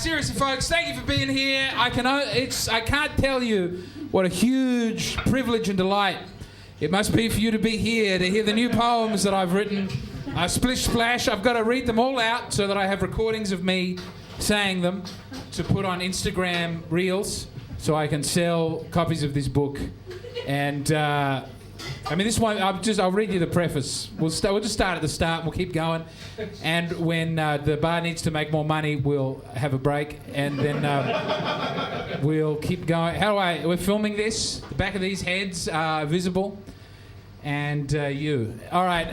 seriously, folks, thank you for being here. I can't tell you what a huge privilege and delight it must be for you to be here, to hear the new poems that I've written. Splish Splash. I've got to read them all out so that I have recordings of me saying them to put on Instagram Reels so I can sell copies of this book. And this one, I'll read you the preface. We'll just start at the start and we'll keep going. And when the bar needs to make more money, we'll have a break. And then we'll keep going. We're filming this. The back of these heads are visible. And you. All right.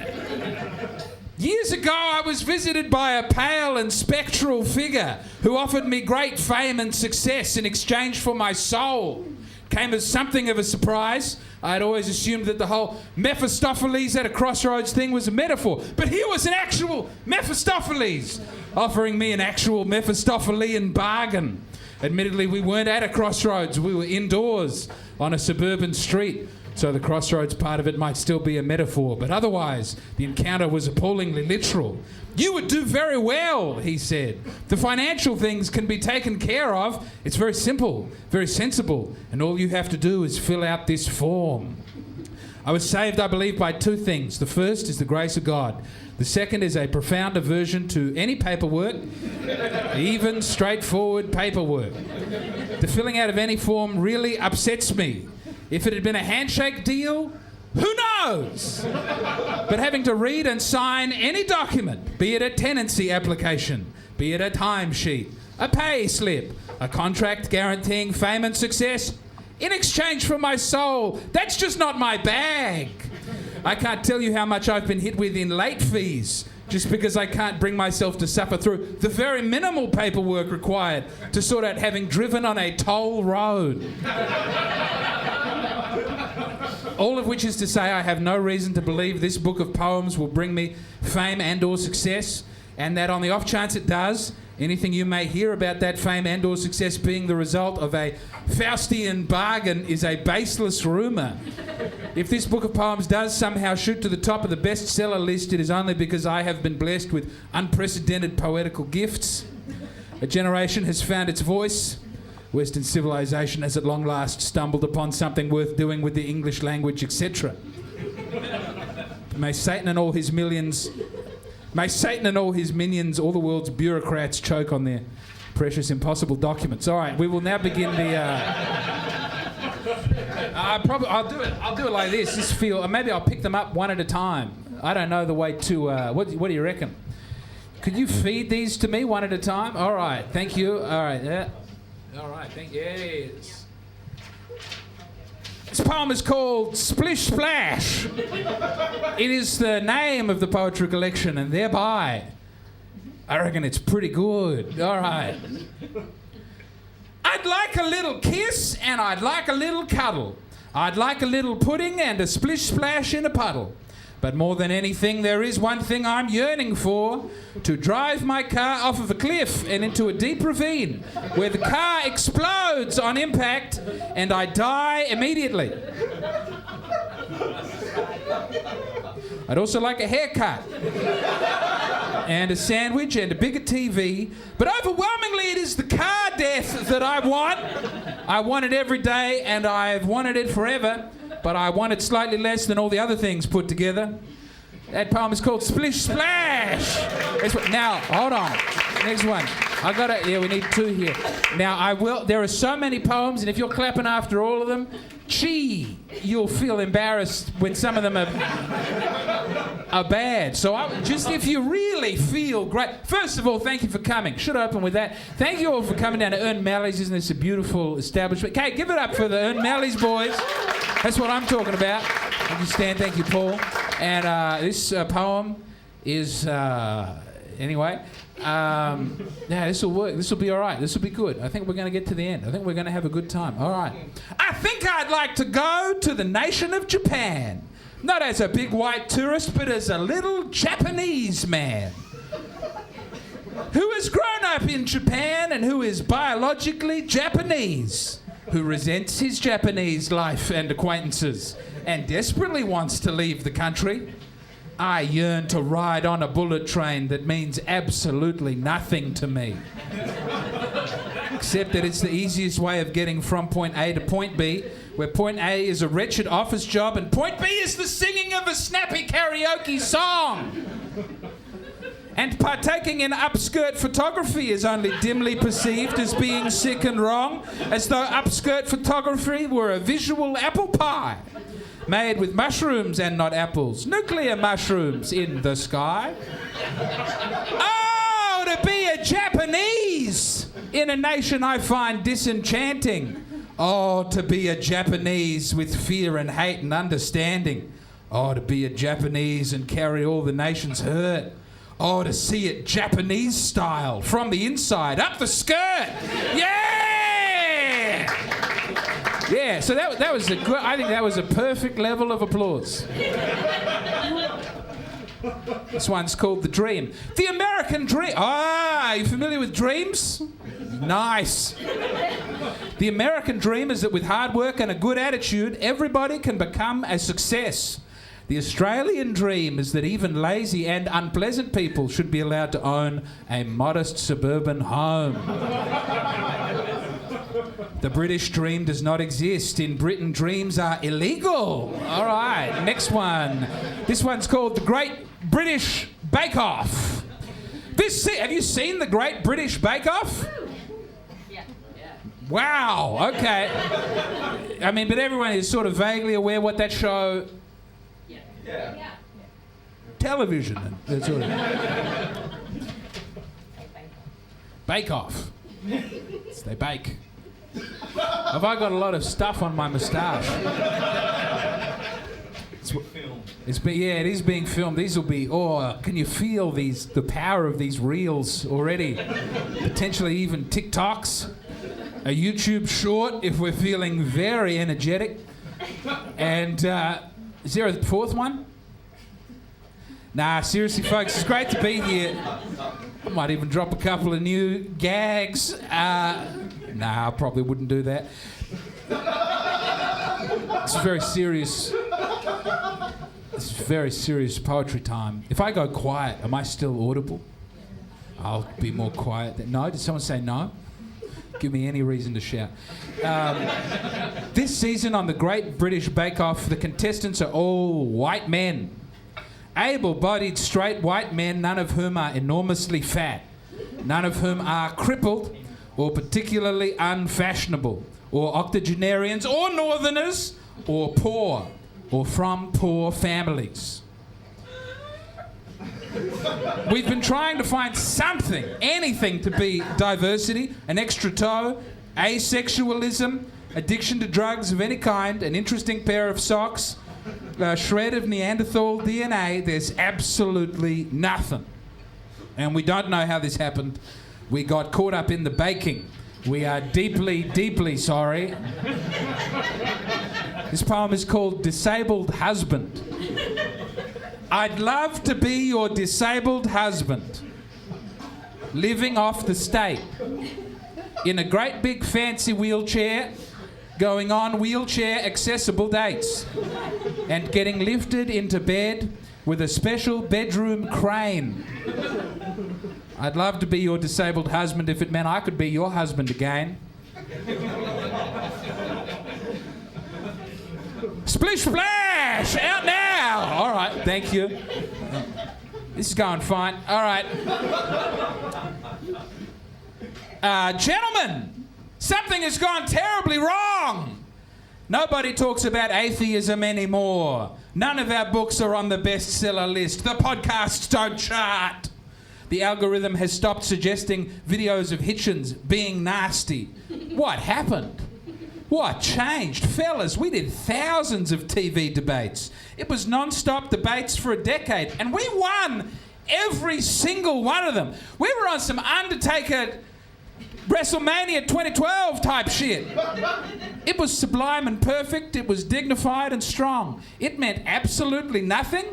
Years ago, I was visited by a pale and spectral figure who offered me great fame and success in exchange for my soul. Came as something of a surprise. I had always assumed that the whole Mephistopheles at a crossroads thing was a metaphor. But here was an actual Mephistopheles offering me an actual Mephistophelian bargain. Admittedly, we weren't at a crossroads. We were indoors on a suburban street. So the crossroads part of it might still be a metaphor. But otherwise, the encounter was appallingly literal. You would do very well, he said. The financial things can be taken care of. It's very simple, very sensible, and all you have to do is fill out this form. I was saved, I believe, by two things. The first is the grace of God. The second is a profound aversion to any paperwork, even straightforward paperwork. The filling out of any form really upsets me. If it had been a handshake deal, who knows? But having to read and sign any document, be it a tenancy application, be it a timesheet, a pay slip, a contract guaranteeing fame and success, in exchange for my soul, that's just not my bag. I can't tell you how much I've been hit with in late fees just because I can't bring myself to suffer through the very minimal paperwork required to sort out having driven on a toll road. All of which is to say I have no reason to believe this book of poems will bring me fame and or success, and that on the off chance it does, anything you may hear about that fame and or success being the result of a Faustian bargain is a baseless rumour. If this book of poems does somehow shoot to the top of the bestseller list, it is only because I have been blessed with unprecedented poetical gifts. A generation has found its voice. Western civilization has at long last stumbled upon something worth doing with the English language, etc. May Satan and all his minions, all the world's bureaucrats choke on their precious impossible documents. All right, we will now begin the... I'll do it like this. Maybe I'll pick them up one at a time. I don't know the way to... What do you reckon? Could you feed these to me one at a time? All right, thank you. All right, yeah. All right, thank you. Yes. This poem is called Splish Splash. It is the name of the poetry collection, and thereby, I reckon it's pretty good. All right. I'd like a little kiss, and I'd like a little cuddle. I'd like a little pudding and a splish splash in a puddle. But more than anything, there is one thing I'm yearning for: to drive my car off of a cliff and into a deep ravine where the car explodes on impact and I die immediately. I'd also like a haircut and a sandwich and a bigger TV, but overwhelmingly it is the car death that I want. I want it every day and I've wanted it forever. But I want it slightly less than all the other things put together. That poem is called Splish Splash. Now, hold on. Next one. We need two here. Now, there are so many poems, and if you're clapping after all of them, you'll feel embarrassed when some of them are bad. So if you really feel great... First of all, thank you for coming. Should open with that. Thank you all for coming down to Ern Malley's. Isn't this a beautiful establishment? Okay, give it up for the Ern Malley's boys. That's what I'm talking about. Thank you, Stan. Thank you, Paul. And this poem is... Anyway... this will work. This will be all right. This will be good. I think we're going to get to the end. I think we're going to have a good time. All right. I think I'd like to go to the nation of Japan. Not as a big white tourist, but as a little Japanese man who has grown up in Japan and who is biologically Japanese, who resents his Japanese life and acquaintances and desperately wants to leave the country. I yearn to ride on a bullet train that means absolutely nothing to me. except that it's the easiest way of getting from point A to point B, where point A is a wretched office job and point B is the singing of a snappy karaoke song. And partaking in upskirt photography is only dimly perceived as being sick and wrong, as though upskirt photography were a visual apple pie, made with mushrooms and not apples, nuclear mushrooms in the sky. Oh, to be a Japanese in a nation I find disenchanting. Oh, to be a Japanese with fear and hate and understanding. Oh, to be a Japanese and carry all the nation's hurt. Oh, to see it Japanese style, from the inside, up the skirt. Yeah! Yeah, so that was a good, I think that was a perfect level of applause. This one's called The Dream. The American Dream. Ah, are you familiar with dreams? Nice. The American dream is that with hard work and a good attitude, everybody can become a success. The Australian dream is that even lazy and unpleasant people should be allowed to own a modest suburban home. The British dream does not exist. In Britain, dreams are illegal. All right, next one. This one's called The Great British Bake-Off. Have you seen The Great British Bake-Off? Yeah. Wow, okay. I mean, but everyone is sort of vaguely aware what that show... Yeah. Television. That sort of... Bake-Off. They bake. Have I got a lot of stuff on my moustache? It is being filmed. These will be, can you feel the power of these reels already? Potentially even TikToks. A YouTube short if we're feeling very energetic. And is there a fourth one? Nah, seriously, folks, it's great to be here. I might even drop a couple of new gags. Nah, I probably wouldn't do that. It's very serious. It's very serious poetry time. If I go quiet, am I still audible? I'll be more quiet. No? Did someone say no? Give me any reason to shout. This season on the Great British Bake Off, the contestants are all white men. Able-bodied, straight white men, none of whom are enormously fat. None of whom are crippled or particularly unfashionable, or octogenarians, or northerners, or poor, or from poor families. We've been trying to find something, anything to be diversity, an extra toe, asexualism, addiction to drugs of any kind, an interesting pair of socks, a shred of Neanderthal DNA. There's absolutely nothing. And we don't know how this happened. We got caught up in the baking. We are deeply, deeply sorry. This poem is called Disabled Husband. I'd love to be your disabled husband, living off the state, in a great big fancy wheelchair, going on wheelchair accessible dates, and getting lifted into bed with a special bedroom crane. I'd love to be your disabled husband if it meant I could be your husband again. Splish Splash! Out now! All right, thank you. This is going fine. All right. Gentlemen, something has gone terribly wrong. Nobody talks about atheism anymore. None of our books are on the bestseller list. The podcasts don't chart. The algorithm has stopped suggesting videos of Hitchens being nasty. What happened? What changed? Fellas, we did thousands of TV debates. It was non-stop debates for a decade, and we won every single one of them. We were on some Undertaker WrestleMania 2012 type shit. It was sublime and perfect. It was dignified and strong. It meant absolutely nothing.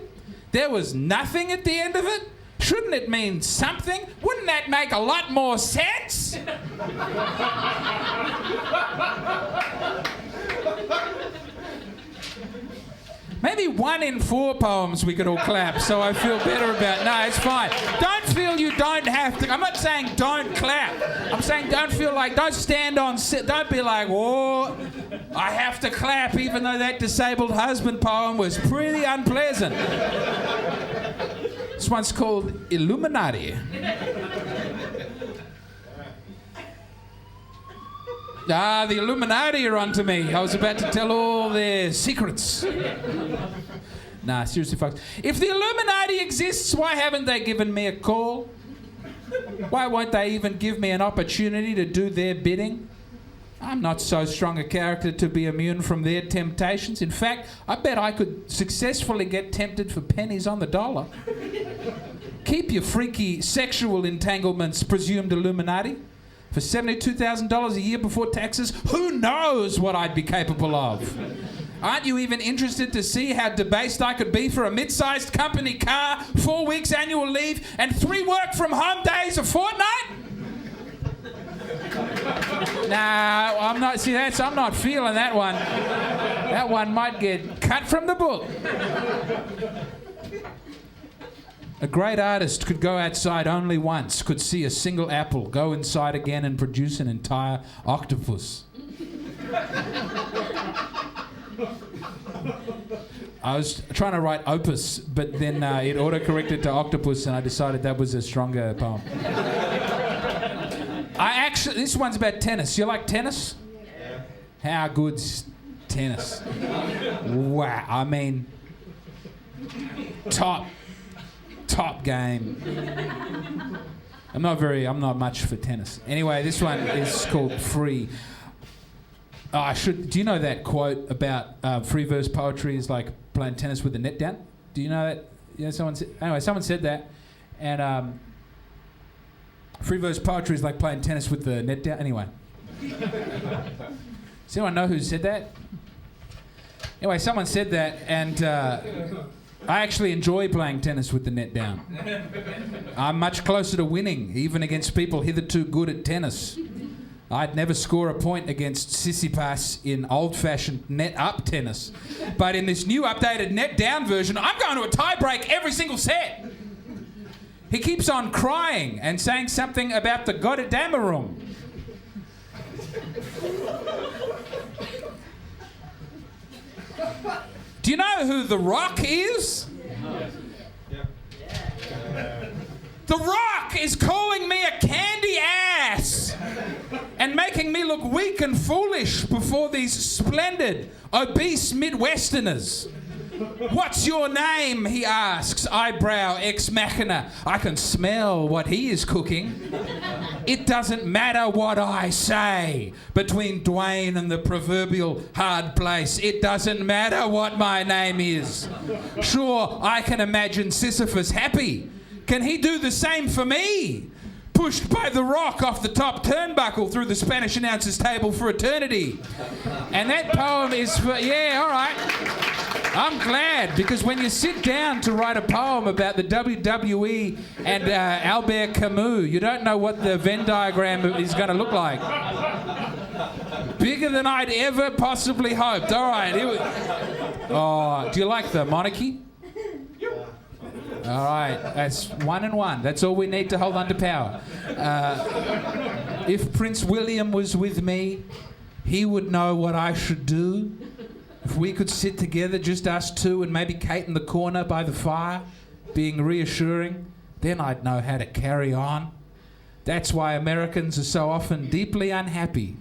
There was nothing at the end of it. Shouldn't it mean something? Wouldn't that make a lot more sense? Maybe 1 in 4 poems we could all clap, so I feel better about... No, it's fine. Don't feel you don't have to. I'm not saying don't clap. I'm saying don't stand on, don't be like, whoa, I have to clap even though that disabled husband poem was pretty unpleasant. This one's called Illuminati. Ah, the Illuminati are onto me. I was about to tell all their secrets. Nah, seriously, folks. If the Illuminati exists, why haven't they given me a call? Why won't they even give me an opportunity to do their bidding? I'm not so strong a character to be immune from their temptations. In fact, I bet I could successfully get tempted for pennies on the dollar. Keep your freaky sexual entanglements, presumed Illuminati. For $72,000 a year before taxes, who knows what I'd be capable of? Aren't you even interested to see how debased I could be for a mid-sized company car, 4 weeks annual leave, and 3 work-from-home days a fortnight? Nah, I'm not. See, I'm not feeling that one. That one might get cut from the book. A great artist could go outside only once, could see a single apple, go inside again and produce an entire octopus. I was trying to write opus, but then it auto-corrected to octopus, and I decided that was a stronger poem. This one's about tennis. You like tennis? Yeah. How good's tennis? Wow. I mean, top game. I'm not much for tennis. Anyway, this one is called Free. Do you know that quote about free verse poetry is like playing tennis with the net down? Do you know that? Yeah, someone said that. And free verse poetry is like playing tennis with the net down. Anyway. Does anyone know who said that? Anyway, someone said that, and I actually enjoy playing tennis with the net down. I'm much closer to winning, even against people hitherto good at tennis. I'd never score a point against Sissipas in old-fashioned net-up tennis. But in this new updated net-down version, I'm going to a tie-break every single set. He keeps on crying and saying something about the Goddamn-a-room. Do you know who The Rock is? The Rock is calling me a candy ass and making me look weak and foolish before these splendid, obese Midwesterners. What's your name? He asks, eyebrow ex machina. I can smell what he is cooking. It doesn't matter what I say. Between Dwayne and the proverbial hard place, it doesn't matter what my name is. Sure, I can imagine Sisyphus happy. Can he do the same for me? Pushed by The Rock off the top turnbuckle through the Spanish announcer's table for eternity. And that poem is for... Yeah, all right. I'm glad, because when you sit down to write a poem about the WWE and Albert Camus, you don't know what the Venn diagram is going to look like. Bigger than I'd ever possibly hoped. All right. Do you like the monarchy? All right, that's 1 and 1. That's all we need to hold on to power. If Prince William was with me, he would know what I should do. If we could sit together, just us two, and maybe Kate in the corner by the fire, being reassuring, then I'd know how to carry on. That's why Americans are so often deeply unhappy.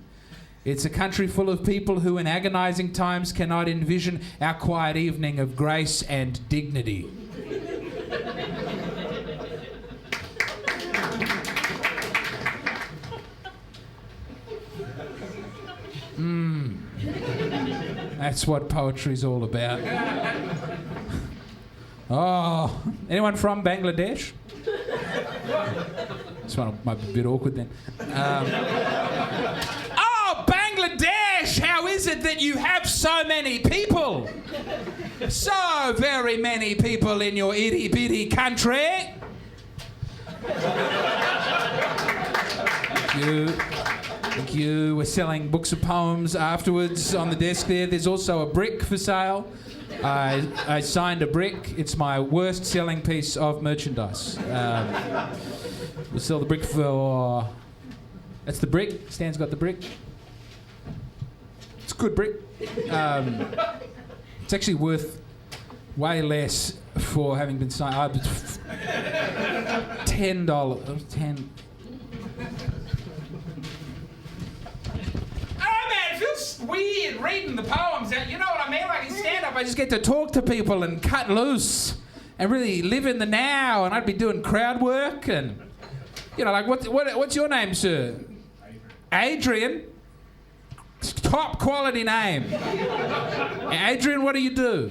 It's a country full of people who in agonizing times cannot envision our quiet evening of grace and dignity. That's what poetry's all about. Oh, anyone from Bangladesh? This one might be a bit awkward then. Oh, Bangladesh! How is it that you have so many people? So very many people in your itty-bitty country. Thank you. Thank you. We're selling books of poems afterwards on the desk there. There's also a brick for sale. I signed a brick. It's my worst selling piece of merchandise. We'll sell the brick for... That's the brick. Stan's got the brick. It's a good brick. It's actually worth way less for having been signed. $10. $10. It feels weird reading the poems. You know what I mean? Like in stand-up, I just get to talk to people and cut loose and really live in the now. And I'd be doing crowd work and, you know, like what's your name, sir? Adrian. Top quality name. Adrian, what do you do?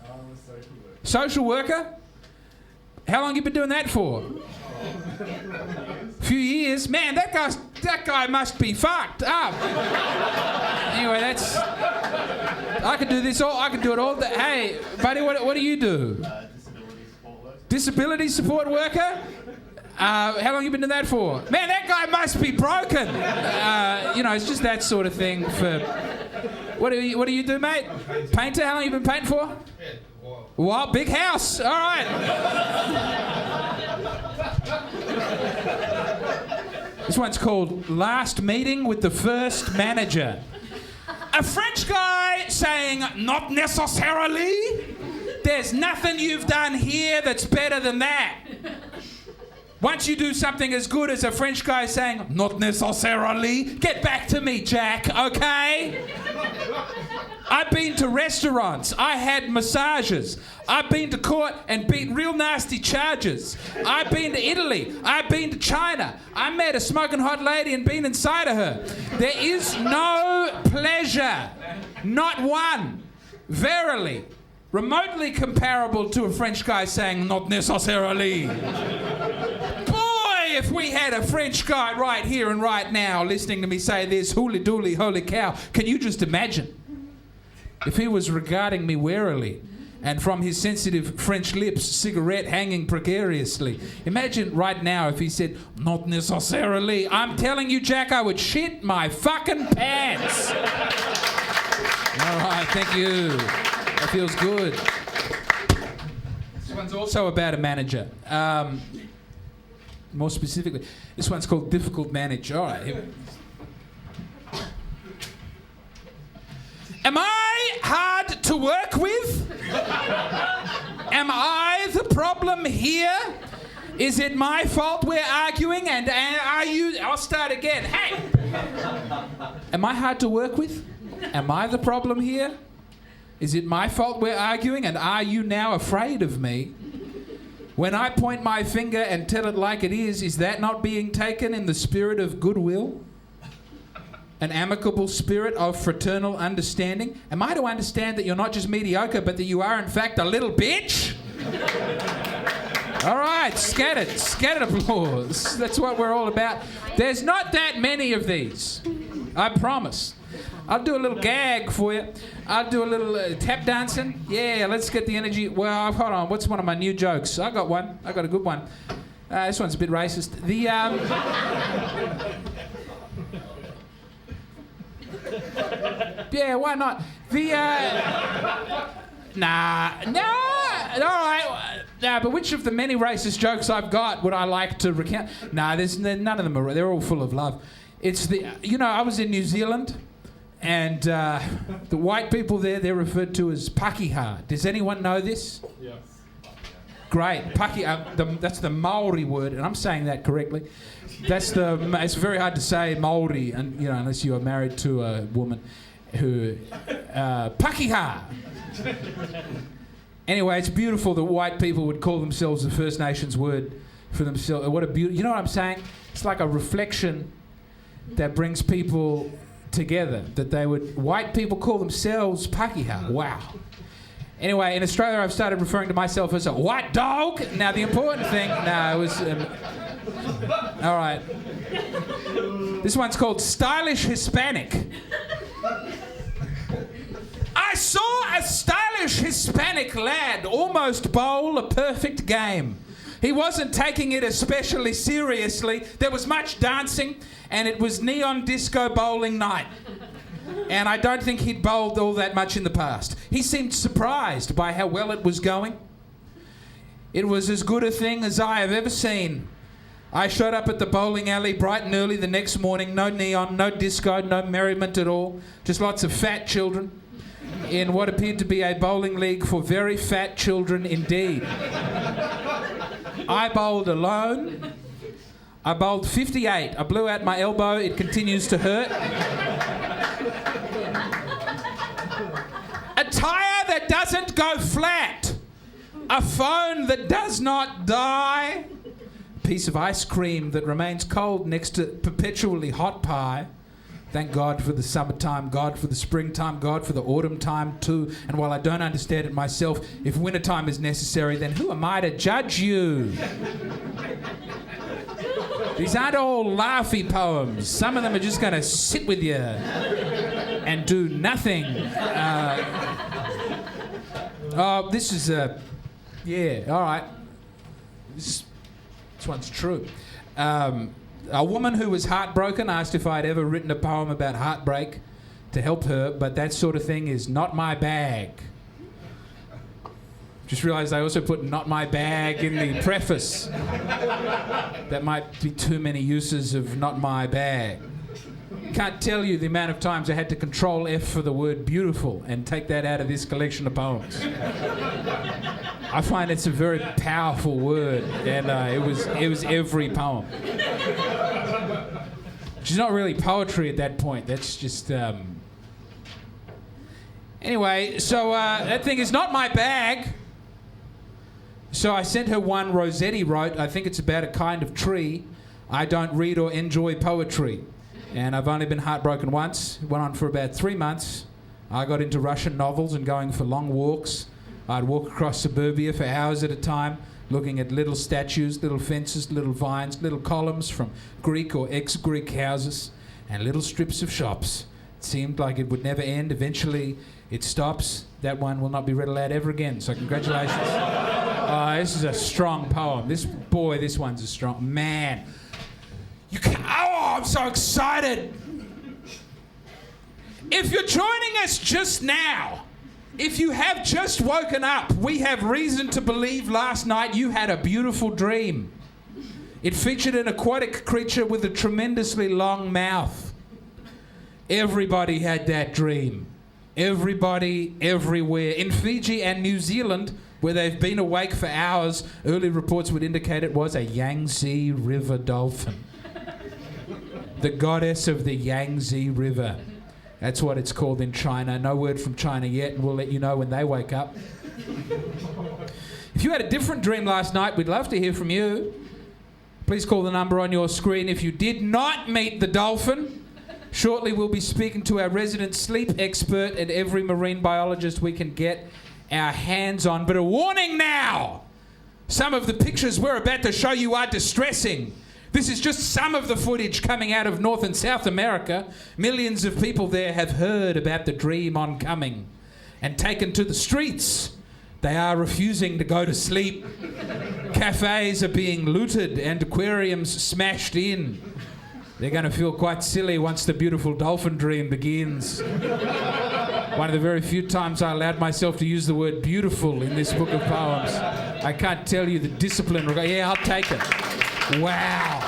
I'm a social worker. Social worker? How long you been doing that for? Few years. Man, that guy must be fucked up. Anyway, that's... I could do this all... I could do it all day. Hey, buddy, what do you do? Disability support worker. Disability support worker? How long you been doing that for? Man, that guy must be broken. You know, it's just that sort of thing for... What do you do, mate? Painter? How long you been painting for? Yeah, Well, big house. All right. This one's called Last Meeting with the First Manager. A French guy saying, not necessarily. There's nothing you've done here that's better than that. Once you do something as good as a French guy saying, not necessarily, get back to me, Jack, okay? I've been to restaurants. I had massages. I've been to court and beat real nasty charges. I've been to Italy. I've been to China. I met a smoking hot lady and been inside of her. There is no pleasure, not one, verily, remotely comparable to a French guy saying, not necessarily. If we had a French guy right here and right now listening to me say this, hooly dooly, holy cow, can you just imagine? If he was regarding me warily and from his sensitive French lips, cigarette hanging precariously. Imagine right now if he said, not necessarily. I'm telling you, Jack, I would shit my fucking pants. All right, thank you. That feels good. This one's also about a manager. More specifically, this one's called Difficult Manage. All right. Am I hard to work with? Am I the problem here? Is it my fault we're arguing? And are you... I'll start again. Hey! Am I hard to work with? Am I the problem here? Is it my fault we're arguing? And are you now afraid of me? When I point my finger and tell it like it is that not being taken in the spirit of goodwill? An amicable spirit of fraternal understanding? Am I to understand that you're not just mediocre, but that you are in fact a little bitch? All right, scattered applause. That's what we're all about. There's not that many of these, I promise. I'll do a little gag for you. I'll do a little tap dancing. Yeah, let's get the energy. Well, hold on. What's one of my new jokes? I got one. I got a good one. This one's a bit racist. Yeah, why not? All right. But which of the many racist jokes I've got would I like to recount? None of them are. They're all full of love. It's I was in New Zealand. And the white people there, they're referred to as Pakeha. Does anyone know this? Yes. Great. Pakeha, that's the Maori word, and I'm saying that correctly. It's very hard to say Maori, and unless you are married to a woman who... Pakeha! Anyway, it's beautiful that white people would call themselves the First Nations word for themselves. What a beautiful... You know what I'm saying? It's like a reflection that brings people... together, that white people call themselves Pakeha. Wow. Anyway, in Australia, I've started referring to myself as a white dog. Now, the important thing... No, it was... all right. This one's called Stylish Hispanic. I saw a stylish Hispanic lad almost bowl a perfect game. He wasn't taking it especially seriously. There was much dancing, and it was neon disco bowling night. And I don't think he'd bowled all that much in the past. He seemed surprised by how well it was going. It was as good a thing as I have ever seen. I showed up at the bowling alley bright and early the next morning. No neon, no disco, no merriment at all. Just lots of fat children in what appeared to be a bowling league for very fat children indeed. I bowled alone. I bowled 58. I blew out my elbow. It continues to hurt. A tyre that doesn't go flat. A phone that does not die. A piece of ice cream that remains cold next to perpetually hot pie. Thank God for the summertime, God for the springtime, God for the autumn time too. And while I don't understand it myself, if wintertime is necessary, then who am I to judge you? These aren't all laughy poems. Some of them are just going to sit with you and do nothing. This is yeah, all right. This one's true. A woman who was heartbroken asked if I'd ever written a poem about heartbreak to help her, but that sort of thing is not my bag. Just realised I also put "not my bag" in the preface. That might be too many uses of "not my bag." Can't tell you the amount of times I had to Control F for the word beautiful and take that out of this collection of poems. I find it's a very powerful word, and it was every poem. Which is not really poetry at that point. That's just anyway. So that thing is not my bag. So I sent her one Rossetti wrote. I think it's about a kind of tree. I don't read or enjoy poetry. And I've only been heartbroken once. It went on for about 3 months. I got into Russian novels and going for long walks. I'd walk across suburbia for hours at a time, looking at little statues, little fences, little vines, little columns from Greek or ex-Greek houses, and little strips of shops. It seemed like it would never end. Eventually, it stops. That one will not be read aloud ever again, so congratulations. This is a strong poem. This one's a strong... Man. I'm so excited. If you're joining us just now, if you have just woken up, we have reason to believe last night you had a beautiful dream. It featured an aquatic creature with a tremendously long mouth. Everybody had that dream. Everybody, everywhere. In Fiji and New Zealand, where they've been awake for hours, early reports would indicate it was a Yangtze River dolphin. The goddess of the Yangtze River. That's what it's called in China. No word from China yet, and we'll let you know when they wake up. If you had a different dream last night, we'd love to hear from you. Please call the number on your screen. If you did not meet the dolphin, shortly we'll be speaking to our resident sleep expert and every marine biologist we can get our hands on. But a warning now! Some of the pictures we're about to show you are distressing. This is just some of the footage coming out of North and South America. Millions of people there have heard about the dream oncoming and taken to the streets. They are refusing to go to sleep. Cafes are being looted and aquariums smashed in. They're going to feel quite silly once the beautiful dolphin dream begins. One of the very few times I allowed myself to use the word beautiful in this book of poems. I can't tell you the discipline. Yeah, I'll take it. Wow.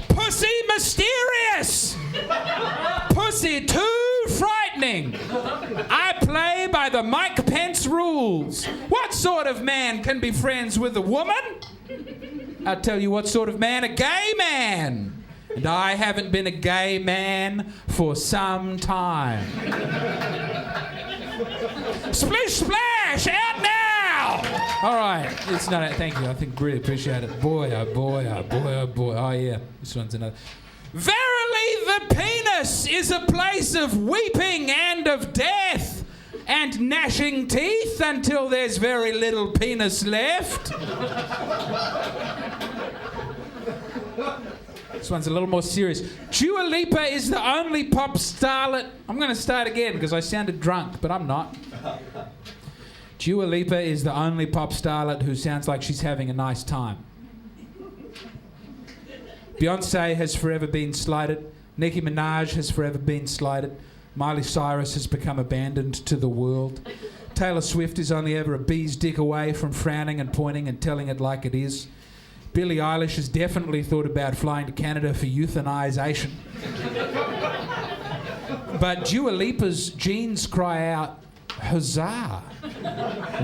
Pussy mysterious. Pussy too frightening. I play by the Mike Pence rules. What sort of man can be friends with a woman? I'll tell you what sort of man, a gay man. And I haven't been a gay man for some time. Splish Splash, out now! All right, it's not. Thank you. I think really appreciate it. Boy, oh boy, oh boy, oh boy. Oh yeah, this one's another. Verily, the penis is a place of weeping and of death, and gnashing teeth until there's very little penis left. This one's a little more serious. Dua Lipa is the only pop starlet. I'm going to start again because I sounded drunk, but I'm not. Dua Lipa is the only pop starlet who sounds like she's having a nice time. Beyonce has forever been slighted. Nicki Minaj has forever been slighted. Miley Cyrus has become abandoned to the world. Taylor Swift is only ever a bee's dick away from frowning and pointing and telling it like it is. Billie Eilish has definitely thought about flying to Canada for euthanization. But Dua Lipa's genes cry out, huzzah.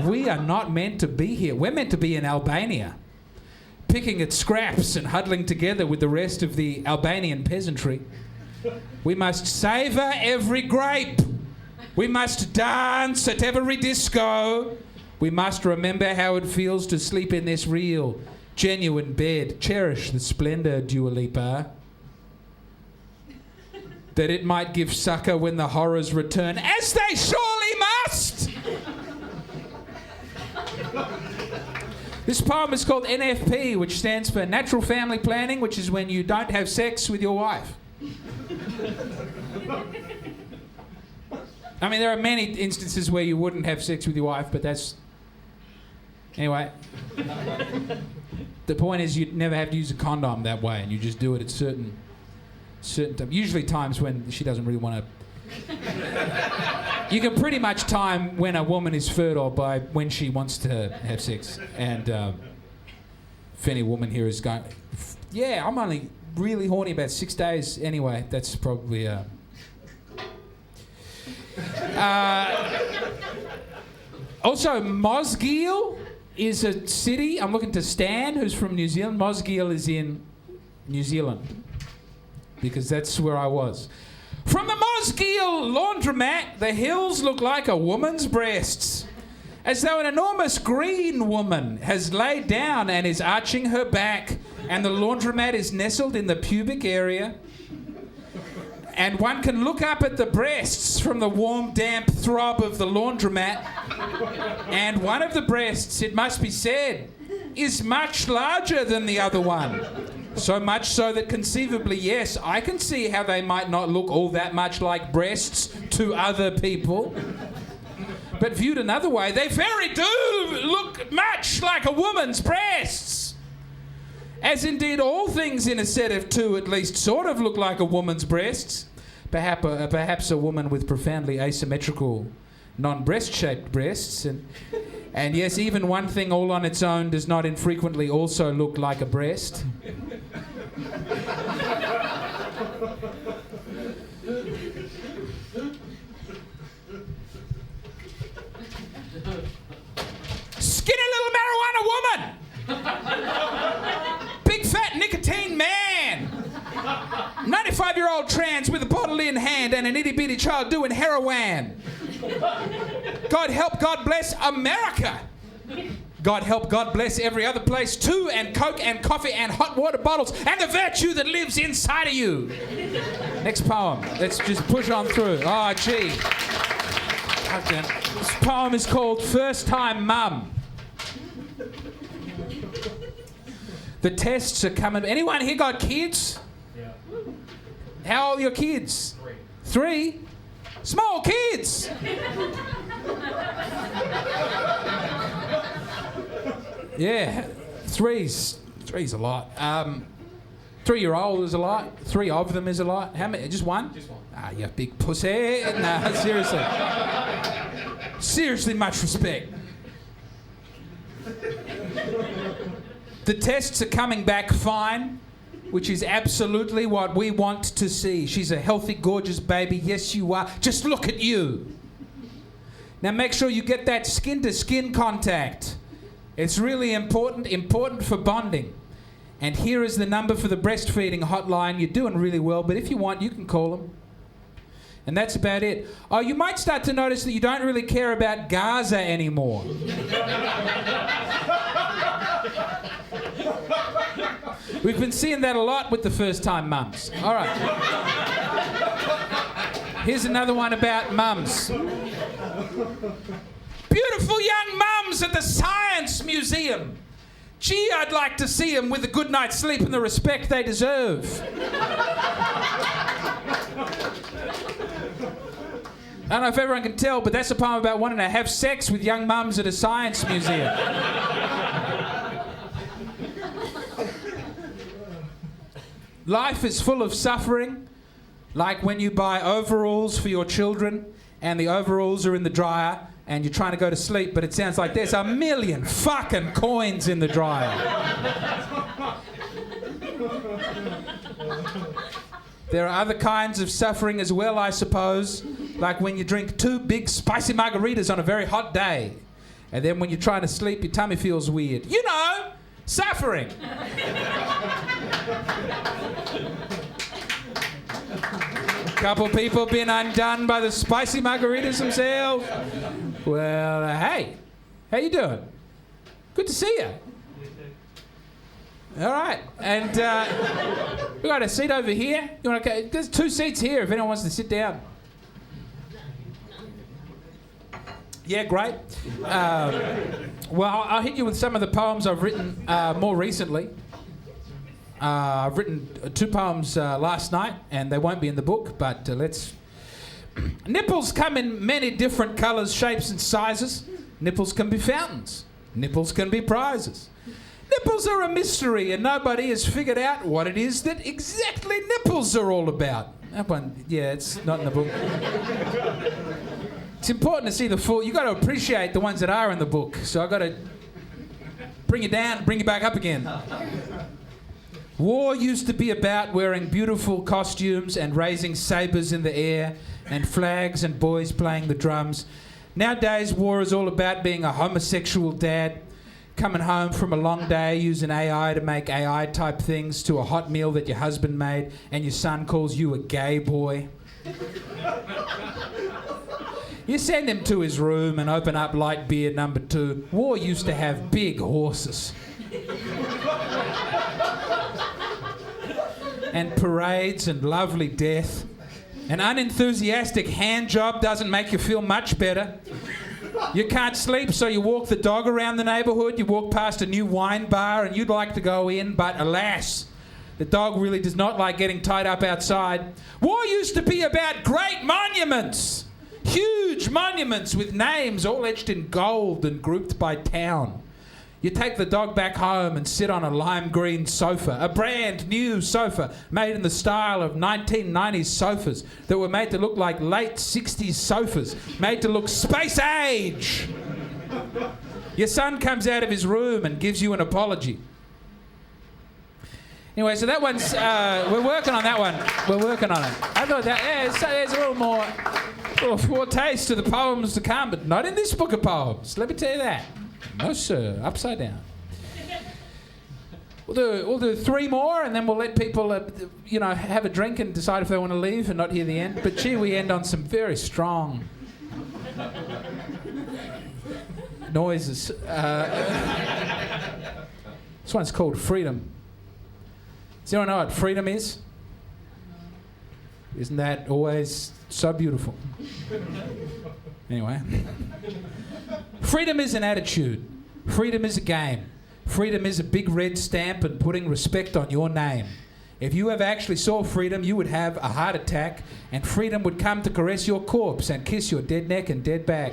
We are not meant to be here. We're meant to be in Albania, picking at scraps and huddling together with the rest of the Albanian peasantry. We must savour every grape. We must dance at every disco. We must remember how it feels to sleep in this real, genuine bed. Cherish the splendour, Dua Lipa, that it might give succour when the horrors return, as they surely must. This poem is called NFP, which stands for Natural Family Planning, which is when you don't have sex with your wife. I mean, there are many instances where you wouldn't have sex with your wife, but that's... Anyway. The point is you never have to use a condom that way, and you just do it at certain times. Usually times when she doesn't really want to... You can pretty much time when a woman is fertile by when she wants to have sex. And if any woman here is going... Yeah, I'm only really horny about 6 days anyway. That's probably... Also, Mosgiel is a city. I'm looking to Stan, who's from New Zealand. Mosgiel is in New Zealand, because that's where I was. From the Mosgiel laundromat, the hills look like a woman's breasts, as though an enormous green woman has laid down and is arching her back, and the laundromat is nestled in the pubic area. And one can look up at the breasts from the warm, damp throb of the laundromat. And one of the breasts, it must be said, is much larger than the other one. So much so that conceivably, yes, I can see how they might not look all that much like breasts to other people. But viewed another way, they very do look much like a woman's breasts. As indeed all things in a set of two at least sort of look like a woman's breasts. Perhaps a woman with profoundly asymmetrical, non-breast-shaped breasts. And yes, even one thing all on its own does not infrequently also look like a breast. Skinny little marijuana woman! Big fat nicotine man! 95-year-old trans with a bottle in hand and an itty-bitty child doing heroin. God help, God bless America. God help, God bless every other place too, and Coke and coffee and hot water bottles and the virtue that lives inside of you. Next poem. Let's just push on through. Oh, gee. Okay. This poem is called First Time Mum. The tests are coming. Anyone here got kids? Yeah. How old are your kids? 3? Small kids! Yeah, three's a lot. 3-year-old is a lot. 3 of them is a lot. How many? Just one? Just one. Ah, you big pussy. No, seriously. Seriously, much respect. The tests are coming back fine, which is absolutely what we want to see. She's a healthy, gorgeous baby. Yes, you are. Just look at you. Now make sure you get that skin-to-skin contact. It's really important for bonding. And here is the number for the breastfeeding hotline. You're doing really well, but if you want, you can call them. And that's about it. Oh, you might start to notice that you don't really care about Gaza anymore. We've been seeing that a lot with the first-time mums. All right. Here's another one about mums. Beautiful young mums at the Science Museum. Gee, I'd like to see them with a good night's sleep and the respect they deserve. I don't know if everyone can tell, but that's a poem about wanting to have sex with young mums at a science museum. Life is full of suffering, like when you buy overalls for your children and the overalls are in the dryer and you're trying to go to sleep, but it sounds like there's 1,000,000 fucking coins in the dryer. There are other kinds of suffering as well, I suppose, like when you drink 2 big spicy margaritas on a very hot day, and then when you're trying to sleep, your tummy feels weird. You know, suffering. Couple people been undone by the spicy margaritas themselves. Well, hey, how you doing? Good to see you. All right, and we got a seat over here. You want to? There's 2 seats here if anyone wants to sit down. Yeah, great. Well, I'll hit you with some of the poems I've written more recently. I've written 2 poems last night, and they won't be in the book, but let's... Nipples come in many different colours, shapes, and sizes. Nipples can be fountains. Nipples can be prizes. Nipples are a mystery, and nobody has figured out what it is that exactly nipples are all about. That one, yeah, it's not in the book. It's important to see the full... You've got to appreciate the ones that are in the book, so I've got to bring you down, bring you back up again. War used to be about wearing beautiful costumes and raising sabres in the air and flags and boys playing the drums. Nowadays, war is all about being a homosexual dad, coming home from a long day using AI to make AI-type things to a hot meal that your husband made and your son calls you a gay boy. You send him to his room and open up light beer number 2. War used to have big horses. And parades and lovely death. An unenthusiastic hand job doesn't make you feel much better. You can't sleep, so you walk the dog around the neighbourhood. You walk past a new wine bar and you'd like to go in, but alas, the dog really does not like getting tied up outside. War used to be about great monuments. Huge monuments with names all etched in gold and grouped by town. You take the dog back home and sit on a lime green sofa, a brand new sofa made in the style of 1990s sofas that were made to look like late 60s sofas, made to look space age. Your son comes out of his room and gives you an apology. Anyway, so that one's, we're working on that one. We're working on it. I thought that, yeah, so there's a little more taste to the poems to come, but not in this book of poems. Let me tell you that. No, sir. Upside down. We'll do 3 more, and then we'll let people, have a drink and decide if they want to leave and not hear the end. But gee, we end on some very strong noises. This one's called Freedom. Does anyone know what freedom is? Isn't that always so beautiful? Anyway. Freedom is an attitude. Freedom is a game. Freedom is a big red stamp and putting respect on your name. If you ever actually saw freedom, you would have a heart attack, and freedom would come to caress your corpse and kiss your dead neck and dead back.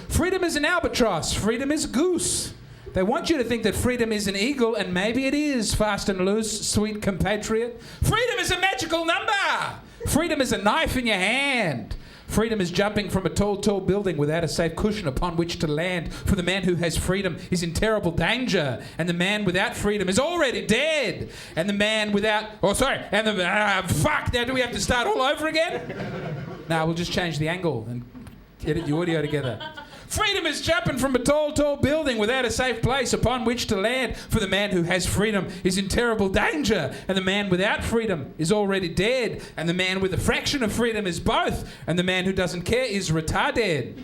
Freedom is an albatross. Freedom is a goose. They want you to think that freedom is an eagle, and maybe it is, fast and loose, sweet compatriot. Freedom is a magical number. Freedom is a knife in your hand. Freedom is jumping from a tall, tall building without a safe cushion upon which to land. For the man who has freedom is in terrible danger, and the man without freedom is already dead. And the man without... fuck, now do we have to start all over again? No, we'll just change the angle and edit the audio together. Freedom is jumping from a tall, tall building without a safe place upon which to land. For the man who has freedom is in terrible danger, and the man without freedom is already dead, and the man with a fraction of freedom is both, and the man who doesn't care is retarded.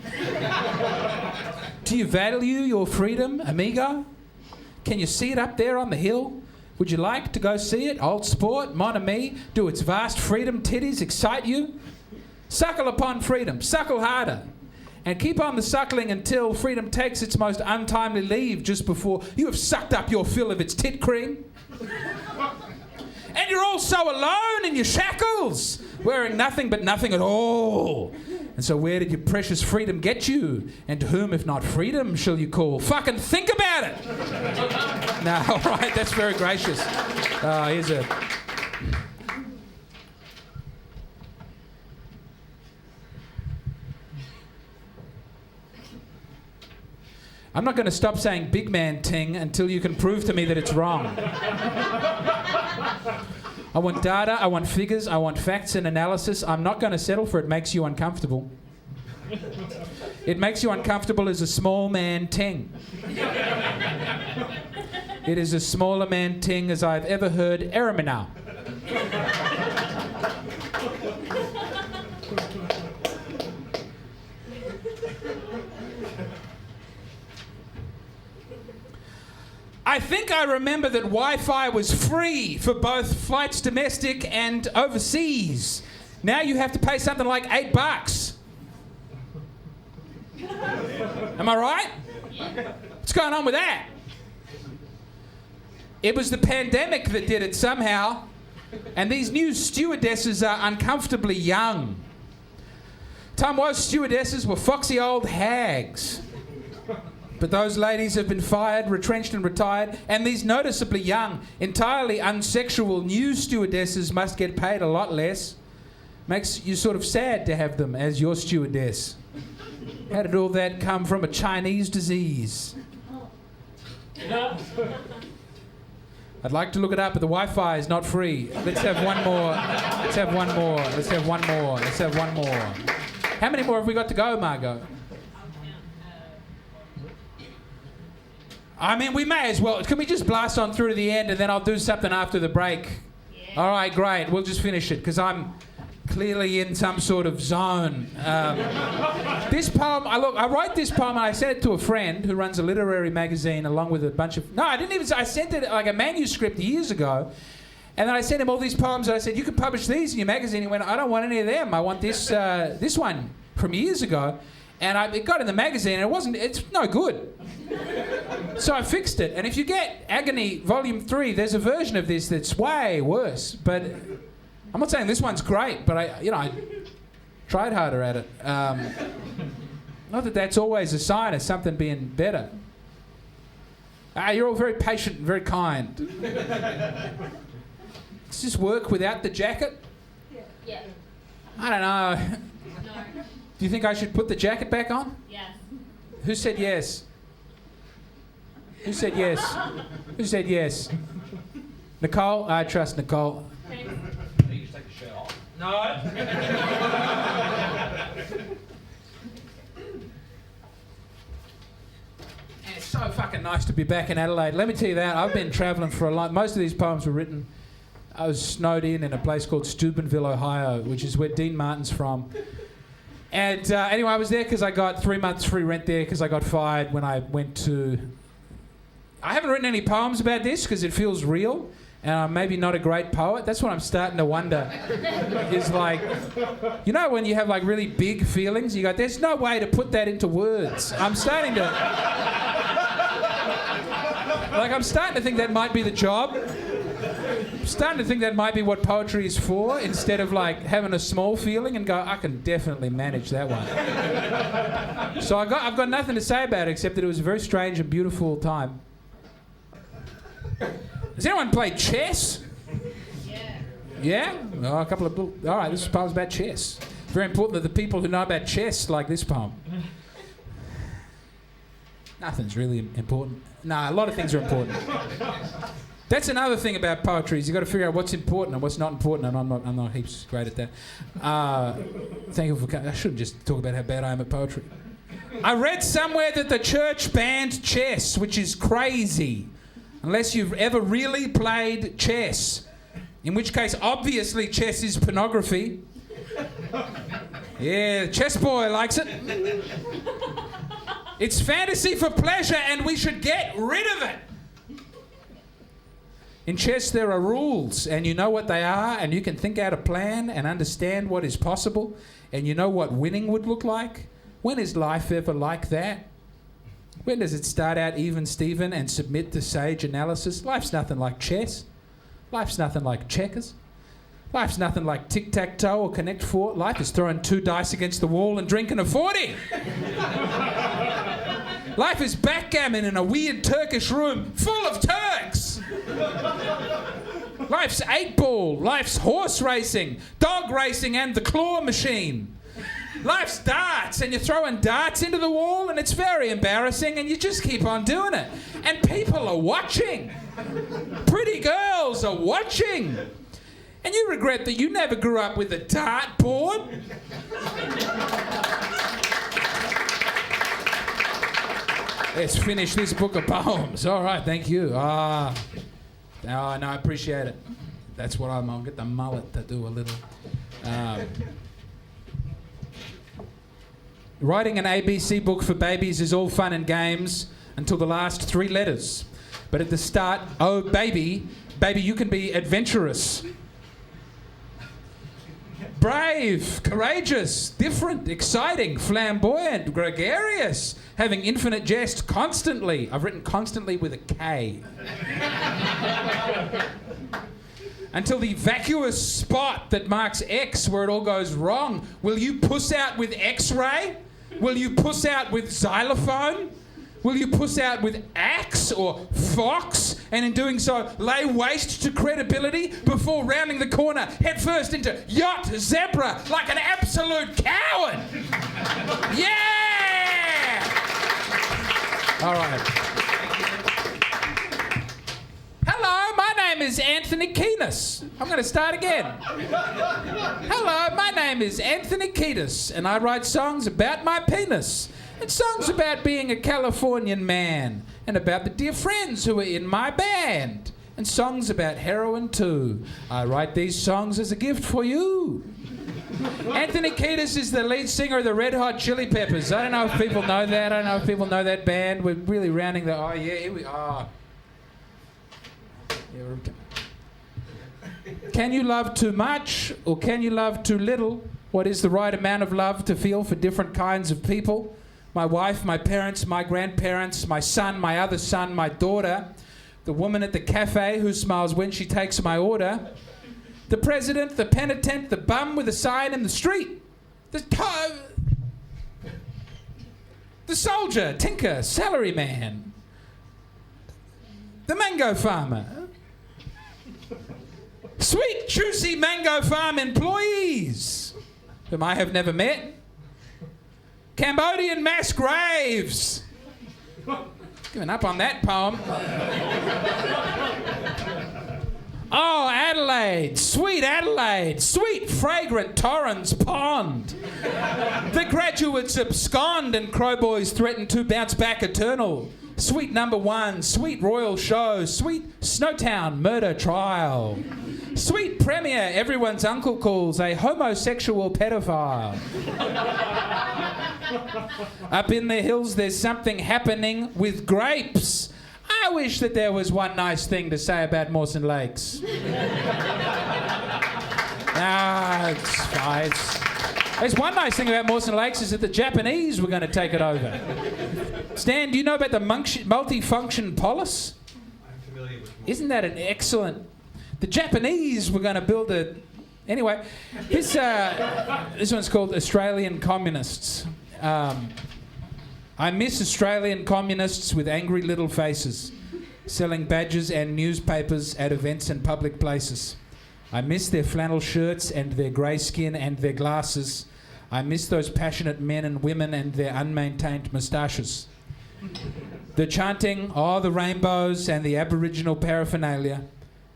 Do you value your freedom, amigo? Can you see it up there on the hill? Would you like to go see it? Old sport, mon ami, do its vast freedom titties excite you? Suckle upon freedom, suckle harder. And keep on the suckling until freedom takes its most untimely leave just before you have sucked up your fill of its tit cream. And you're all so alone in your shackles, wearing nothing but nothing at all. And so where did your precious freedom get you? And to whom, if not freedom, shall you call? Fucking think about it! No, all right, that's very gracious. Here's a... I'm not going to stop saying big man ting until you can prove to me that it's wrong. I want data, I want figures, I want facts and analysis. I'm not going to settle for it makes you uncomfortable. It makes you uncomfortable as a small man ting. It is as small a man ting as I've ever heard Ereminau. I think I remember that Wi-Fi was free for both flights domestic and overseas. Now you have to pay something like $8. Am I right? What's going on with that? It was the pandemic that did it somehow. And these new stewardesses are uncomfortably young. Time was stewardesses were foxy old hags. But those ladies have been fired, retrenched and retired, and these noticeably young, entirely unsexual new stewardesses must get paid a lot less. Makes you sort of sad to have them as your stewardess. How did all that come from a Chinese disease? I'd like to look it up, but the Wi-Fi is not free. Let's have one more. Let's have one more. Let's have one more. Let's have one more. How many more have we got to go, Margot? I mean, we may as well. Can we just blast on through to the end and then I'll do something after the break? Yeah. All right, great. We'll just finish it because I'm clearly in some sort of zone. This poem, I write this poem and I sent it to a friend who runs a literary magazine along with a bunch of... No, I didn't even... I sent it like a manuscript years ago. And then I sent him all these poems and I said, you can publish these in your magazine. He went, I don't want any of them. I want this this one from years ago. And it got in the magazine and it's no good. So I fixed it. And if you get Agony Volume 3, there's a version of this that's way worse. But I'm not saying this one's great, but I tried harder at it. Not that that's always a sign of something being better. You're all very patient and very kind. Does this work without the jacket? Yeah. I don't know. No. Do you think I should put the jacket back on? Yes. Who said yes? Who said yes? Who said yes? Nicole? I trust Nicole. Thanks. You just take the shirt off. No. It's so fucking nice to be back in Adelaide. Let me tell you that. I've been travelling for a long... Most of these poems were written... I was snowed in a place called Steubenville, Ohio, which is where Dean Martin's from. And anyway, I was there because I got 3 months free rent there because I got fired when I went to... I haven't written any poems about this because it feels real. And I'm maybe not a great poet. That's what I'm starting to wonder. Is like... You know when you have like really big feelings? You go, there's no way to put that into words. I'm starting to... Like, I'm starting to think that might be the job. I'm starting to think that might be what poetry is for, instead of like having a small feeling and go, I can definitely manage that one. So I've got nothing to say about it except that it was a very strange and beautiful time. Has anyone played chess? Yeah. Yeah? Oh, a couple of... All right, this poem's about chess. Very important that the people who know about chess like this poem. Nothing's really important. No, a lot of things are important. That's another thing about poetry is you've got to figure out what's important and what's not important, and I'm not heaps great at that. Thank you for coming. I shouldn't just talk about how bad I am at poetry. I read somewhere that the church banned chess, which is crazy, unless you've ever really played chess, in which case, obviously, chess is pornography. Yeah, the chess boy likes it. It's fantasy for pleasure, and we should get rid of it. In chess, there are rules, and you know what they are, and you can think out a plan and understand what is possible, and you know what winning would look like. When is life ever like that? When does it start out even Steven and submit to sage analysis? Life's nothing like chess. Life's nothing like checkers. Life's nothing like tic-tac-toe or Connect Four. Life is throwing 2 dice against the wall and drinking a 40. Life is backgammon in a weird Turkish room full of Turks. Life's 8-ball. Life's horse racing, dog racing, and the claw machine. Life's darts, and you're throwing darts into the wall, and it's very embarrassing, and you just keep on doing it. And people are watching. Pretty girls are watching. And you regret that you never grew up with a dartboard. Let's finish this book of poems. All right, thank you. No, I appreciate it. That's what I'll get the mullet to do a little. Writing an ABC book for babies is all fun and games until the last 3 letters. But at the start, oh baby, you can be adventurous. Brave, courageous, different, exciting, flamboyant, gregarious, having infinite jest constantly. I've written constantly with a K. Until the vacuous spot that marks X where it all goes wrong. Will you puss out with X-ray? Will you puss out with xylophone? Will you puss out with axe or fox? And in doing so, lay waste to credibility before rounding the corner headfirst into yacht zebra like an absolute coward? Yeah! All right. Hello, my name is Anthony Kiedis. I'm going to start again. Hello, my name is Anthony Kiedis, and I write songs about my penis. And songs about being a Californian man. And about the dear friends who are in my band. And songs about heroin too. I write these songs as a gift for you. Anthony Kiedis is the lead singer of the Red Hot Chili Peppers. I don't know if people know that. I don't know if people know that band. We're really rounding the... Oh, yeah, here we are. Can you love too much or can you love too little? What is the right amount of love to feel for different kinds of people? My wife, my parents, my grandparents, my son, my other son, my daughter, the woman at the cafe who smiles when she takes my order, the president, the penitent, the bum with a sign in the street, the soldier, tinker, salaryman, the mango farmer, sweet, juicy mango farm employees, whom I have never met, Cambodian mass graves. Giving up on that poem. Oh, Adelaide, sweet fragrant Torrens Pond. The graduates abscond and crowboys threaten to bounce back eternal. Sweet number 1, sweet royal show, sweet Snowtown murder trial. Sweet premiere, everyone's uncle calls a homosexual pedophile. Up in the hills there's something happening with grapes. I wish that there was one nice thing to say about Mawson Lakes. It's fine. There's one nice thing about Mawson Lakes is that the Japanese were going to take it over. Stan, do you know about the multifunction polis? I'm familiar with it. Isn't that an excellent... The Japanese were going to build a... Anyway, this one's called Australian Communists. I miss Australian communists with angry little faces, selling badges and newspapers at events and public places. I miss their flannel shirts and their grey skin and their glasses. I miss those passionate men and women and their unmaintained moustaches. The chanting, the rainbows and the Aboriginal paraphernalia.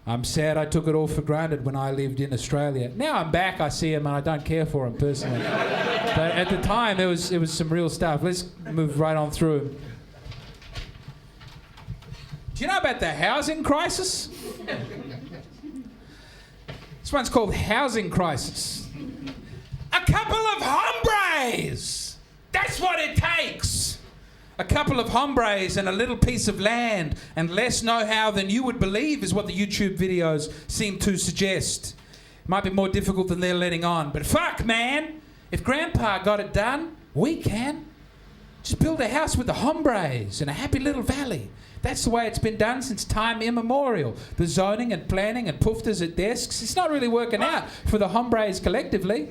I'm sad I took it all for granted when I lived in Australia. Now I'm back, I see him and I don't care for him personally. But at the time, it was some real stuff. Let's move right on through. Do you know about the housing crisis? This one's called Housing Crisis. A couple of hombres! That's what it takes! A couple of hombres and a little piece of land and less know-how than you would believe is what the YouTube videos seem to suggest. It might be more difficult than they're letting on, but fuck, man! If Grandpa got it done, we can. Just build a house with the hombres and a happy little valley. That's the way it's been done since time immemorial. The zoning and planning and poofters at desks, it's not really working out for the hombres collectively.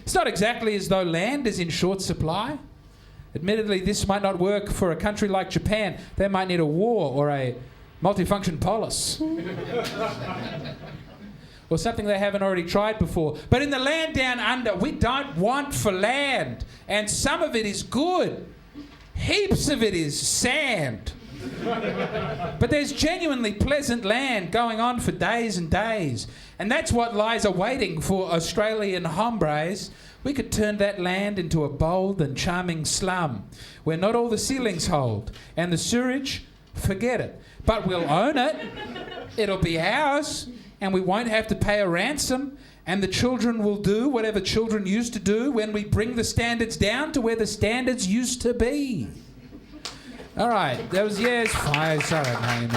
It's not exactly as though land is in short supply. Admittedly, this might not work for a country like Japan. They might need a war or a multifunction polis. Or something they haven't already tried before. But in the land down under, we don't want for land. And some of it is good. Heaps of it is sand. But there's genuinely pleasant land going on for days and days. And that's what lies awaiting for Australian hombres. We could turn that land into a bold and charming slum where not all the ceilings hold. And the sewerage, forget it. But we'll own it. It'll be ours. And we won't have to pay a ransom, and the children will do whatever children used to do when we bring the standards down to where the standards used to be. All right, that was, yes, fine, sorry, man.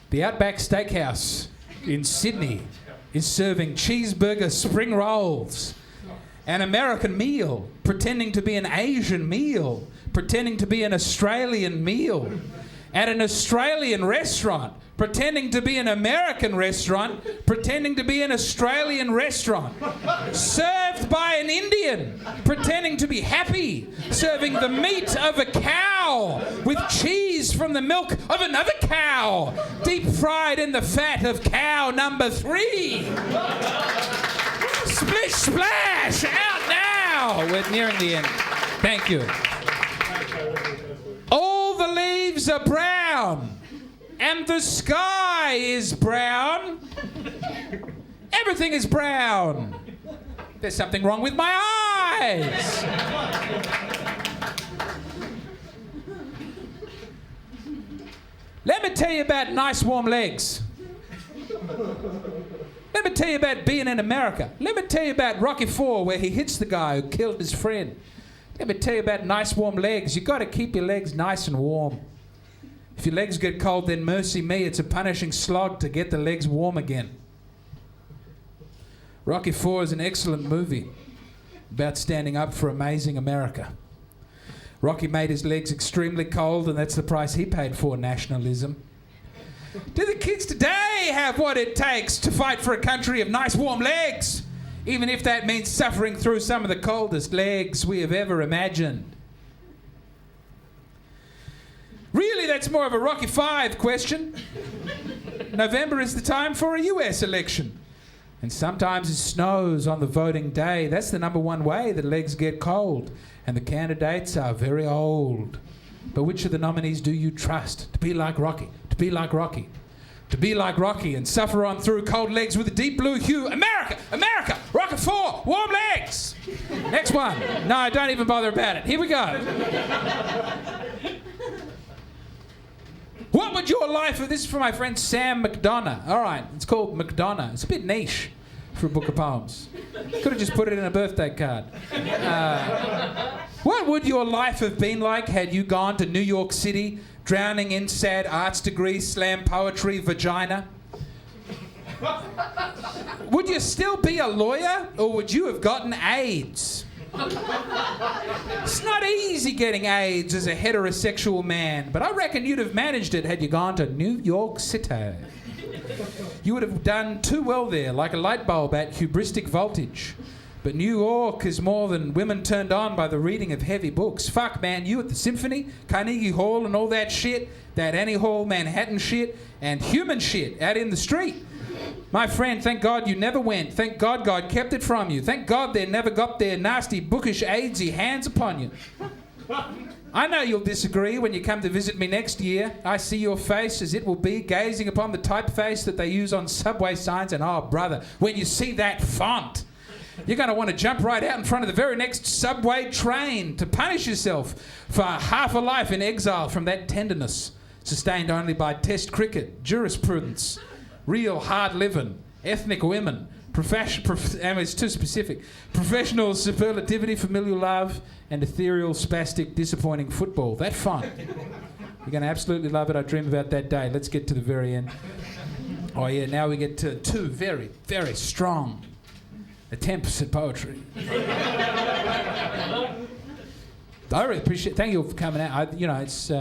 The Outback Steakhouse in Sydney is serving cheeseburger spring rolls, an American meal, pretending to be an Asian meal, pretending to be an Australian meal, at an Australian restaurant, pretending to be an American restaurant, pretending to be an Australian restaurant, served by an Indian, pretending to be happy, serving the meat of a cow with cheese from the milk of another cow, deep fried in the fat of cow number 3. Splish Splash, out now! We're nearing the end. Thank you. All the leaves are brown. And the sky is brown. Everything is brown. There's something wrong with my eyes. Let me tell you about nice warm legs. Let me tell you about being in America. Let me tell you about Rocky IV, where he hits the guy who killed his friend. Let me tell you about nice warm legs. You've got to keep your legs nice and warm. If your legs get cold, then mercy me, it's a punishing slog to get the legs warm again. Rocky IV is an excellent movie about standing up for amazing America. Rocky made his legs extremely cold, and that's the price he paid for nationalism. Do the kids today have what it takes to fight for a country of nice warm legs? Even if that means suffering through some of the coldest legs we have ever imagined. Really, that's more of a Rocky V question. November is the time for a US election. And sometimes it snows on the voting day. That's the number one way that legs get cold. And the candidates are very old. But which of the nominees do you trust? To be like Rocky. To be like Rocky. To be like Rocky and suffer on through cold legs with a deep blue hue. America! America! Rocky IV! Warm legs! Next one. No, don't even bother about it. Here we go. What would your life... This is from my friend Sam McDonough. All right, it's called McDonough. It's a bit niche for a book of poems. Could have just put it in a birthday card. What would your life have been like had you gone to New York City, drowning in sad arts degree, slam poetry, vagina? Would you still be a lawyer, or would you have gotten AIDS? It's not easy getting AIDS as a heterosexual man, but I reckon you'd have managed it had you gone to New York City. You would have done too well there, like a light bulb at hubristic voltage. But New York is more than women turned on by the reading of heavy books. Fuck, man, you at the Symphony, Carnegie Hall and all that shit, that Annie Hall Manhattan shit, and human shit out in the street. My friend, thank God you never went. Thank God God kept it from you. Thank God they never got their nasty, bookish, AIDSy hands upon you. I know you'll disagree when you come to visit me next year. I see your face as it will be, gazing upon the typeface that they use on subway signs, and oh, brother, when you see that font, you're going to want to jump right out in front of the very next subway train to punish yourself for half a life in exile from that tenderness, sustained only by test cricket, jurisprudence, real hard living, ethnic women, it's too specific, professional superlativity, familial love, and ethereal, spastic, disappointing football. That fun. You're going to absolutely love it. I dream about that day. Let's get to the very end. Oh yeah, now we get to two very, very strong attempts at poetry. I really appreciate. Thank you for coming out. It's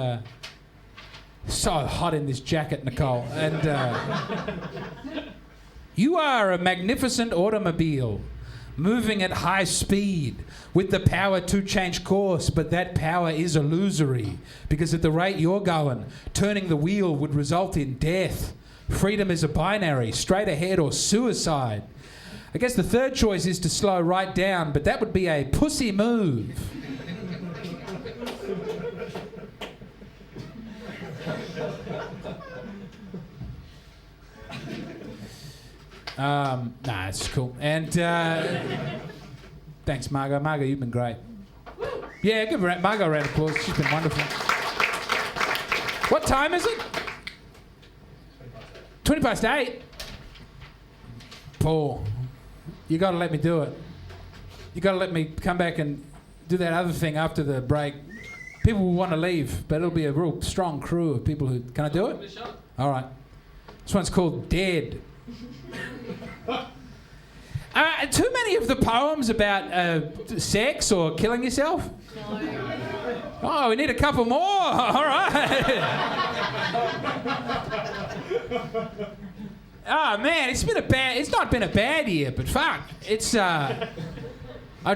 so hot in this jacket, Nicole, and you are a magnificent automobile, moving at high speed with the power to change course, but that power is illusory because at the rate you're going, turning the wheel would result in death. Freedom is a binary, straight ahead or suicide. I guess the third choice is to slow right down, but that would be a pussy move. Nah, it's cool. And thanks, Margot. Margot, you've been great. Yeah, give Margot a round of applause. She's been wonderful. What time is it? 20 past 8. Paul, you got to let me do it. You got to let me come back and do that other thing after the break. People will want to leave, but it'll be a real strong crew of people who... Can I do it? All right. This one's called Dead. Too many of the poems about sex or killing yourself? No. Oh, we need a couple more. All right. Oh man, it's not been a bad year, but fuck, it's. I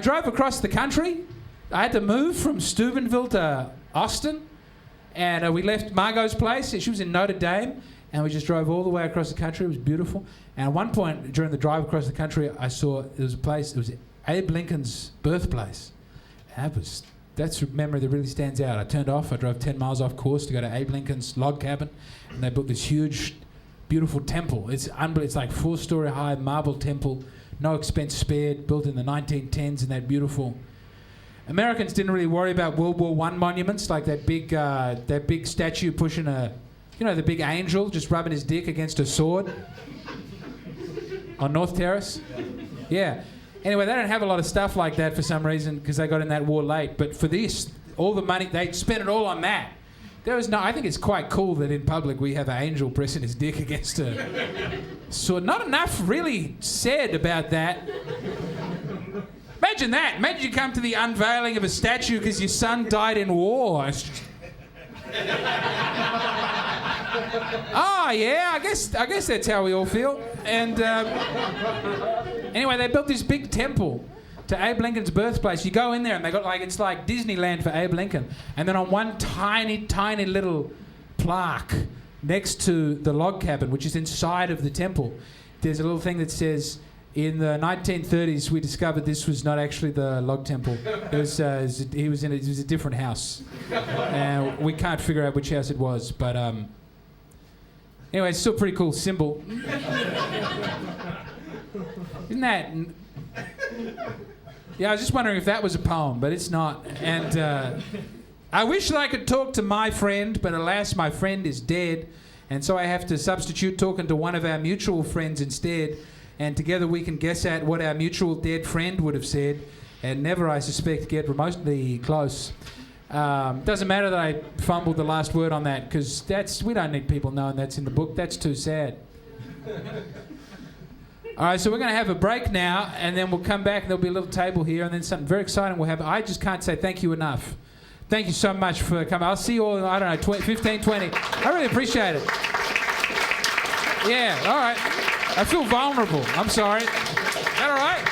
drove across the country. I had to move from Steubenville to Austin, and we left Margot's place. She was in Notre Dame, and we just drove all the way across the country. It was beautiful. And at one point during the drive across the country, I saw there was a place. It was Abe Lincoln's birthplace. That's a memory that really stands out. I turned off. I drove 10 miles off course to go to Abe Lincoln's log cabin, and they built this huge, beautiful temple. It's like 4-story high marble temple, no expense spared, built in the 1910s, and that beautiful. Americans didn't really worry about World War I monuments, like that big statue pushing the big angel just rubbing his dick against a sword on North Terrace. Yeah. Anyway, they don't have a lot of stuff like that for some reason because they got in that war late. But for this, all the money, they spent it all on that. I think it's quite cool that in public we have an angel pressing his dick against a sword. Not enough really said about that. Imagine that. Imagine you come to the unveiling of a statue because your son died in war. Oh yeah, I guess that's how we all feel. And anyway, they built this big temple to Abe Lincoln's birthplace. You go in there and they got it's like Disneyland for Abe Lincoln. And then on one tiny, tiny little plaque next to the log cabin, which is inside of the temple, there's a little thing that says, in the 1930s, we discovered this was not actually the log temple. It was a different house. And we can't figure out which house it was, but anyway, it's still a pretty cool symbol. Isn't that... Yeah, I was just wondering if that was a poem, but it's not. And I wish that I could talk to my friend, but alas, my friend is dead. And so I have to substitute talking to one of our mutual friends instead. And together we can guess at what our mutual dead friend would have said. And never, I suspect, get remotely close. Doesn't matter that I fumbled the last word on that, because we don't need people knowing that's in the book. That's too sad. All right, so we're going to have a break now, and then we'll come back, and there'll be a little table here, and then something very exciting will happen. I just can't say thank you enough. Thank you so much for coming. I'll see you all in, 15, 20. I really appreciate it. Yeah, all right. I feel vulnerable. I'm sorry. Is that all right?